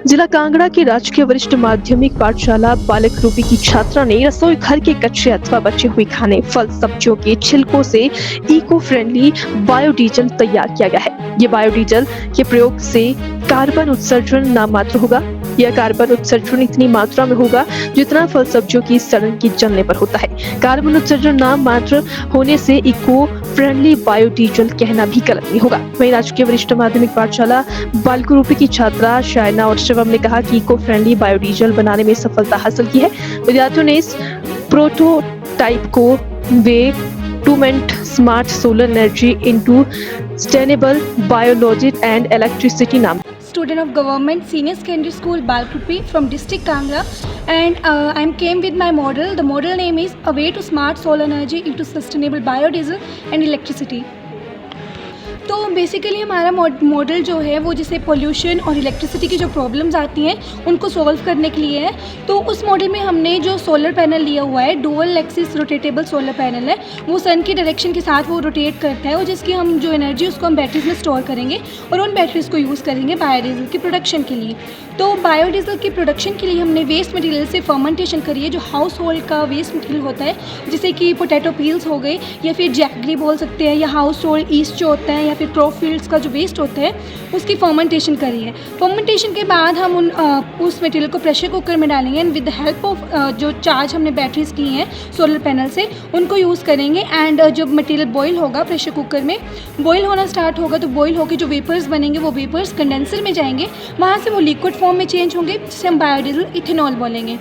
जिला कांगड़ा की राजकीय वरिष्ठ माध्यमिक पाठशाला बालक रूपी की छात्रा ने रसोई घर के कच्चे अथवा बचे हुए खाने, फल, सब्जियों के छिलकों से इको फ्रेंडली बायोडीजल तैयार किया गया है। ये बायोडीजल के प्रयोग से कार्बन उत्सर्जन नाम मात्र होगा। यह कार्बन उत्सर्जन इतनी मात्रा में होगा जितना फल सब्जियों की सड़न की जलने पर होता है। कार्बन उत्सर्जन नाम मात्र होने से इको फ्रेंडली बायोडीजल कहना भी गलत नहीं होगा। वहीं राजकीय वरिष्ठ माध्यमिक पाठशाला बालक रूपी की छात्रा शायना और शिवम ने कहा कि इको फ्रेंडली बायोडीजल बनाने में सफलता हासिल की है। विद्यार्थियों ने इस प्रोटोटाइप को way to meant smart solar energy into sustainable biology and electricity नाम। Student of Government Senior Secondary School Balkrupi from District Kangra, and I came with my model. The model name is A Way to Smart Solar Energy into Sustainable Biodiesel and Electricity. तो basically हमारा model जो है वो जैसे pollution और electricity की जो problems आती हैं उनको सॉल्व करने के लिए है। तो उस मॉडल में हमने जो सोलर पैनल लिया हुआ है, dual axis rotatable solar panel है, वो सन की डायरेक्शन के साथ वो रोटेट करता है और जिसकी हम जो एनर्जी उसको हम बैटरीज में स्टोर करेंगे और उन बैटरीज को यूज़ करेंगे बायोडीजल की प्रोडक्शन के लिए। तो बायोडीजल की प्रोडक्शन के लिए हमने वेस्ट मटेरियल से फर्मेंटेशन करी है, जो हाउस होल्ड का वेस्ट मटेरियल होता है, जैसे कि पोटैटो पील्स हो गए या फिर जैगरी बोल सकते हैं, या हाउस होल्ड ईस्ट जो होता है, या फिर क्रॉप फील्ड्स का जो वेस्ट होता है उसकी फर्मेंटेशन करी है। फर्मेंटेशन के बाद हम उस मटेरियल को प्रेशर कुकर में डालेंगे and with the help of जो चार्ज हमने बैटरीज की हैं सोलर पैनल से उनको यूज़ करेंगे। एंड जब मटेरियल बॉईल होगा प्रेशर कुकर में, बॉईल होना स्टार्ट होगा तो बॉईल होकर जो वेपर्स बनेंगे वो वेपर्स कंडेंसर में जाएंगे, वहाँ से वो लिक्विड फॉर्म में चेंज होंगे जिसे हम बायोडीजल इथेनॉल बोलेंगे।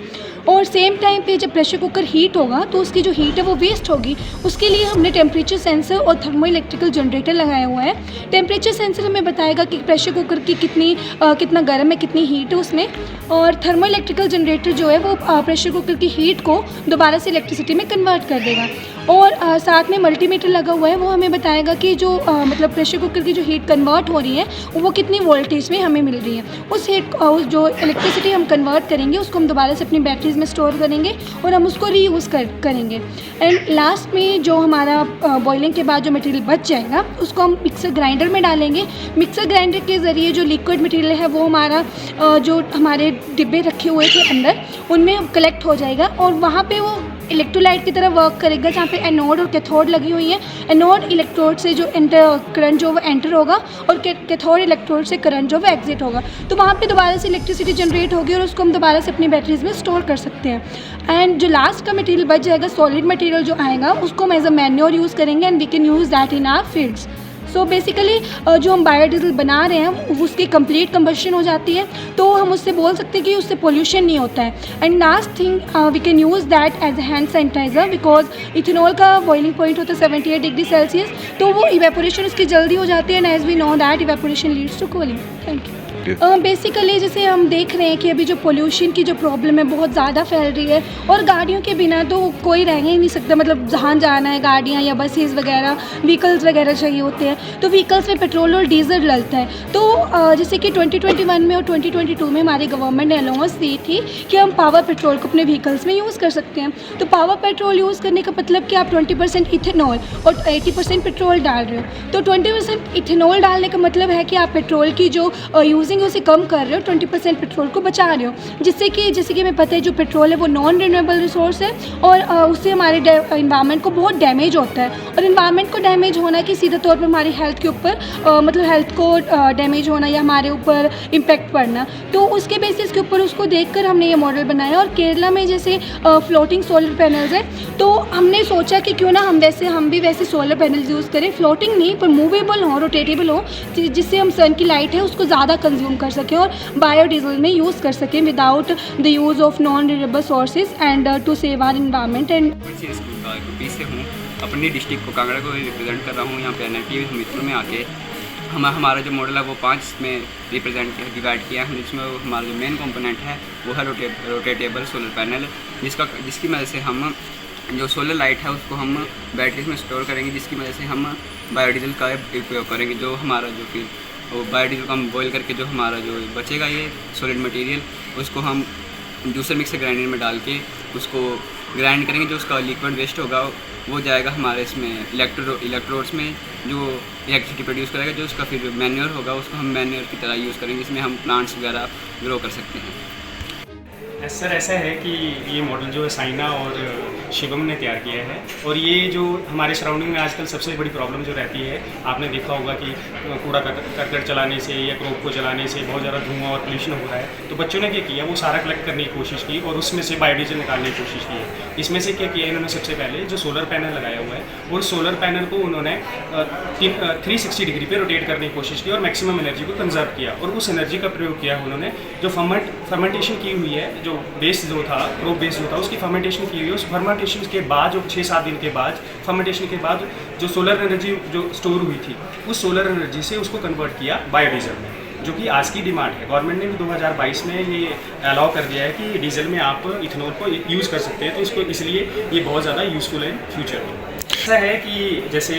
और सेम टाइम पे जब प्रेशर कुकर हीट होगा तो उसकी जो हीट है वो वेस्ट होगी। उसके लिए हमने टेम्परेचर सेंसर और थर्मो इलेक्ट्रिकल जनरेटर लगाया हुआ है। टेम्परेचर सेंसर हमें बताएगा कि प्रेशर कुकर की कितना गर्म है, कितनी हीट है उसमें, और थर्मो इलेक्ट्रिकल जनरेटर जो है वो प्रेशर कुकर की हीट को दोबारा से इलेक्ट्रिसिटी में कन्वर्ट कर देगा। और साथ में मल्टीमीटर लगा हुआ है, वो हमें बताएगा कि जो मतलब प्रेशर कुकर की जो हीट कन्वर्ट हो रही है वो कितनी वोल्टेज में हमें मिल रही है। उस जो इलेक्ट्रिसिटी हम कन्वर्ट करेंगे उसको हम दोबारा से अपनी बैटरीज में स्टोर करेंगे और हम उसको रीयूज़ करेंगे। एंड लास्ट में जो हमारा बॉइलिंग के बाद जो मटेरियल बच जाएगा उसको हम मिक्सर ग्राइंडर में डालेंगे। मिक्सर ग्राइंडर के ज़रिए जो लिक्विड मटेरियल है वो हमारा जो हमारे डिब्बे रखे हुए थे अंदर उनमें कलेक्ट हो जाएगा और वहाँ पे वो इलेक्ट्रोलाइट की तरह वर्क करेगा, जहाँ पे एनोड और कैथोड लगी हुई है। एनोड इलेक्ट्रोड से जो करंट जो वो एंटर होगा और कैथोड इलेक्ट्रोड से करंट जो वो एग्जिट होगा, तो वहाँ पे दोबारा से इलेक्ट्रिसिटी जनरेट होगी और उसको हम दोबारा से अपनी बैटरीज में स्टोर कर सकते हैं। एंड जो लास्ट का मटेरियल बच जाएगा, सॉलिड मटेरियल जो आएगा, उसको हम एज अ मैन्योर यूज़ करेंगे and we can use that in our fields. So basically जो हम बायोडीजल बना रहे हैं उसकी कंप्लीट कंबशन हो जाती है, तो हम उससे बोल सकते हैं कि उससे पोल्यूशन नहीं होता है। And last thing we can use that as a hand sanitiser, because ethanol का बॉइलिंग पॉइंट होता है 78 डिग्री सेल्सियस, तो वो इवेपोरेशन उसकी जल्दी हो जाती है and as we know that evaporation leads to cooling. Thank you. Basically जैसे हम देख रहे हैं कि अभी जो पोल्यूशन की जो प्रॉब्लम है बहुत ज़्यादा फैल रही है और गाड़ियों के बिना तो कोई रह ही नहीं सकता। मतलब जहाँ जाना है गाड़ियाँ या बसेस वगैरह व्हीकल्स वगैरह चाहिए होते हैं, तो व्हीकल्स में पेट्रोल और डीजल डलता है। तो जैसे कि 2021 में और 2022 में हमारी गवर्नमेंट ने अलाउंस दी थी कि हम पावर पेट्रोल को अपने व्हीकल्स में यूज़ कर सकते हैं। तो पावर पेट्रोल यूज़ करने का मतलब कि आप 20% इथेनॉल और 80% पेट्रोल डाल रहे हो। तो 20% इथेनॉल डालने का मतलब है कि आप पेट्रोल की जो यूजिंग उसे कम कर रहे हो, 20% पेट्रोल को बचा रहे हो, जिससे कि जैसे कि हमें पता है जो पेट्रोल है वो नॉन रिन्यूएबल रिसोर्स है और उससे हमारे इन्वायरमेंट को बहुत डैमेज होता है। और इन्वायरमेंट को डैमेज होना कि सीधे तौर पर हमारी हेल्थ के ऊपर मतलब हेल्थ को डैमेज होना या हमारे ऊपर इम्पैक्ट पड़ना, तो उसके बेसिस के ऊपर उसको देखकर हमने ये मॉडल बनाया। और केरला में जैसे फ्लोटिंग सोलर पैनल्स है, तो हमने सोचा कि क्यों ना हम भी वैसे सोलर पैनल्स यूज़ करें, फ्लोटिंग नहीं पर मूवेबल हो, रोटेटेबल हो, जिससे हम सन की लाइट है उसको ज़्यादा कंज्यूम कर सकें और बायोडीजल में यूज़ कर सकें without the use of non renewable sources and to save our environment. And से हूँ, अपनी डिस्ट्रिक्ट को कांगड़ा को रिप्रेजेंट कर रहा हूँ यहाँ पे एनआईटी मित्रों में आके। हमारा जो मॉडल है वो 5 में डिवाइड किया है, जिसमें हमारा जो मेन कंपोनेंट है वो है रोटेटेबल सोलर पैनल, जिसकी वजह से हम जो सोलर लाइट है उसको हम बैटरीज में स्टोर करेंगे, जिसकी वजह से हम बायोडीजल का उपयोग करेंगे। जो हमारा जो फिर वो बायोडीजल को हम बॉईल करके जो हमारा जो बचेगा ये सॉलिड मटेरियल, उसको हम जूसर मिक्सर ग्राइंडर में डाल के उसको ग्राइंड करेंगे। जो उसका लिक्विड वेस्ट होगा वो जाएगा हमारे इसमें इलेक्ट्रोड्स में, जो इलेक्ट्रिसिटी प्रोड्यूस करेगा, जो उसका फिर मैन्योर होगा उसको हम मैन्योर की तरह यूज़ करेंगे, जिसमें हम प्लांट्स वगैरह ग्रो कर सकते हैं। सर ऐसा है कि ये मॉडल जो है साइना और शिवम ने तैयार किया है, और ये जो हमारे सराउंडिंग में आजकल सबसे बड़ी प्रॉब्लम जो रहती है, आपने देखा होगा कि कूड़ा करकट चलाने से या क्रॉप को जलाने से बहुत ज़्यादा धुआं और पोल्यूशन हो रहा है। तो बच्चों ने क्या किया, वो सारा कलेक्ट करने की कोशिश की और उसमें से बायोडीजल निकालने की कोशिश की है। इसमें से क्या किया इन्होंने, सबसे पहले जो सोलर पैनल लगाया हुआ है, और सोलर पैनल को उन्होंने 360 डिग्री पे रोटेट करने की कोशिश की और मैक्सिमम एनर्जी को कंजर्व किया, और उस एनर्जी का प्रयोग किया उन्होंने जो फर्मेंटेशन की हुई है, जो बेस जो था, क्रॉप बेस जो था, उसकी फर्मेंटेशन की हुई है। उस फर्मेंटेशन के बाद जो 6-7 दिन के बाद फर्मेंटेशन के बाद जो सोलर एनर्जी जो स्टोर हुई थी, उस सोलर एनर्जी से उसको कन्वर्ट किया बायोडीजल में, जो कि आज की डिमांड है। गवर्नमेंट ने भी 2022 में ये अलाउ कर दिया है कि डीजल में आप इथेनॉल को यूज़ कर सकते हैं, तो इसको इसलिए ये बहुत ज़्यादा यूज़फुल है फ्यूचर में। ऐसा है कि जैसे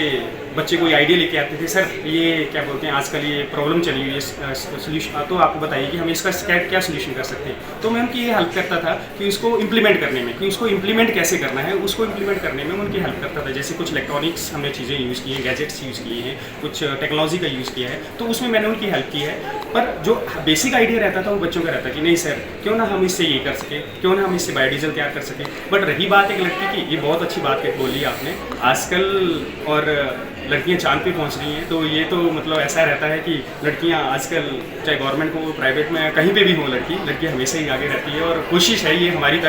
बच्चे कोई आइडिया लेके आते थे, सर ये क्या बोलते हैं आजकल ये प्रॉब्लम चली हुई है सोल्यूशन, तो आपको बताइए कि हम इसका क्या सोल्यूशन कर सकते हैं। तो मैं उनकी ये हेल्प करता था कि उसको इम्प्लीमेंट करने में, कि उसको इम्प्लीमेंट कैसे करना है, उसको इम्प्लीमेंट करने में उनकी हेल्प करता था। जैसे कुछ इलेक्ट्रॉनिक्स हमने चीज़ें यूज़ की हैं, गैजेट्स यूज़ किए हैं, कुछ टेक्नोलॉजी का यूज़ किया है, तो उसमें मैंने उनकी हेल्प की है। पर जो बेसिक आइडिया रहता था वो बच्चों का रहता कि नहीं सर, क्यों ना हम इससे ये कर सकें, क्यों ना हम इससे बायोडीजल तैयार कर सकें। बट रही बात एक लड़की की, ये बहुत अच्छी बात बोली आपने, आजकल और लड़कियां चांद पे पहुंच रही हैं, तो ये तो मतलब ऐसा रहता है कि लड़कियां आजकल चाहे गवर्नमेंट को प्राइवेट में कहीं पे भी हो, लड़की हमेशा ही आगे रहती है, और कोशिश है ये हमारी